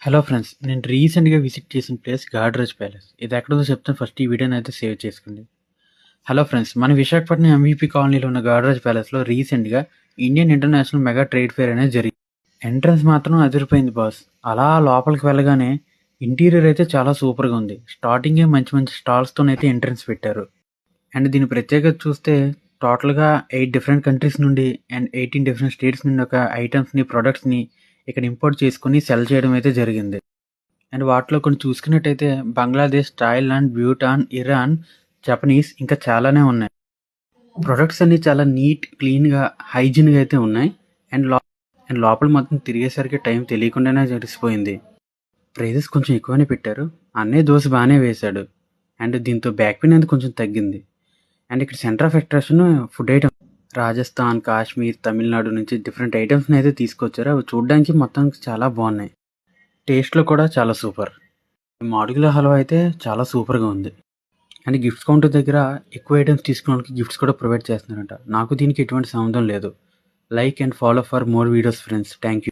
Hello friends. నేను రీసెంట్‌గా visit చేసిన ప్లేస్ గాడ్రేజ్ ప్యాలెస్. ఇది ఎక్కడుందో చెప్తాను. ఫస్ట్ ఈ వీడియోని అయితే సేవ్ చేసుకోండి. Hello friends. మన విశాఖపట్నం ఎంవీపీ కాలనీలో ఉన్న గాడ్రేజ్ ప్యాలెస్‌లో రీసెంట్‌గా Indian international mega trade fair అనేది జరిగింది. ఎంట్రన్స్ మాత్రం అదిరిపోయింది బాస్. అలా లోపలికి వెళ్ళగానే ఇంటీరియర్ అయితే చాలా సూపర్‌గా ఉంది. స్టార్టింగే మంచి మంచి స్టాల్స్‌తోనైతే ఎంట్రన్స్ పెట్టారు. అండ్ దీని ప్రత్యేకత చూస్తే టోటల్‌గా 8 డిఫరెంట్ కంట్రీస్ నుండి అండ్ 18 డిఫరెంట్ స్టేట్స్ నుండి ఒక ఐటెమ్స్‌ని, ప్రొడక్ట్స్‌ని ఇక్కడ ఇంపోర్ట్ చేసుకొని సెల్ చేయడం అయితే జరిగింది. అండ్ వాటిలో కొన్ని చూసుకున్నట్టయితే Bangladesh, Thailand, Bhutan, Iran, Japanese ఇంకా చాలానే ఉన్నాయి. ప్రొడక్ట్స్ అన్నీ చాలా నీట్, క్లీన్‌గా, హైజీన్‌గా అయితే ఉన్నాయి. అండ్ లోపల మొత్తం తిరిగేసరికి టైం తెలియకుండానే గడిచిపోయింది. ప్రైజెస్ కొంచెం ఎక్కువనే పెట్టారు. అన్నయ్య దోశ బాగానే వేశాడు. అండ్ దీంతో బ్యాక్ పెయిన్ అనేది కొంచెం తగ్గింది. అండ్ ఇక్కడ centre of attraction food item. Rajasthan, Kashmir, Tamil Nadu నుంచి డిఫరెంట్ ఐటమ్స్‌ని అయితే తీసుకొచ్చారు. అవి చూడడానికి మొత్తానికి చాలా బాగున్నాయి. టేస్ట్‌లో కూడా చాలా సూపర్. మాడుగుల హల్వా అయితే చాలా సూపర్‌గా ఉంది. అండ్ గిఫ్ట్స్ కౌంటర్ దగ్గర ఎక్కువ ఐటెమ్స్ తీసుకున్నోళ్ళకి గిఫ్ట్స్ కూడా ప్రొవైడ్ చేస్తున్నారంట. నాకు దీనికి ఎటువంటి సంబంధం లేదు. Like and follow for more videos friends. Thank you.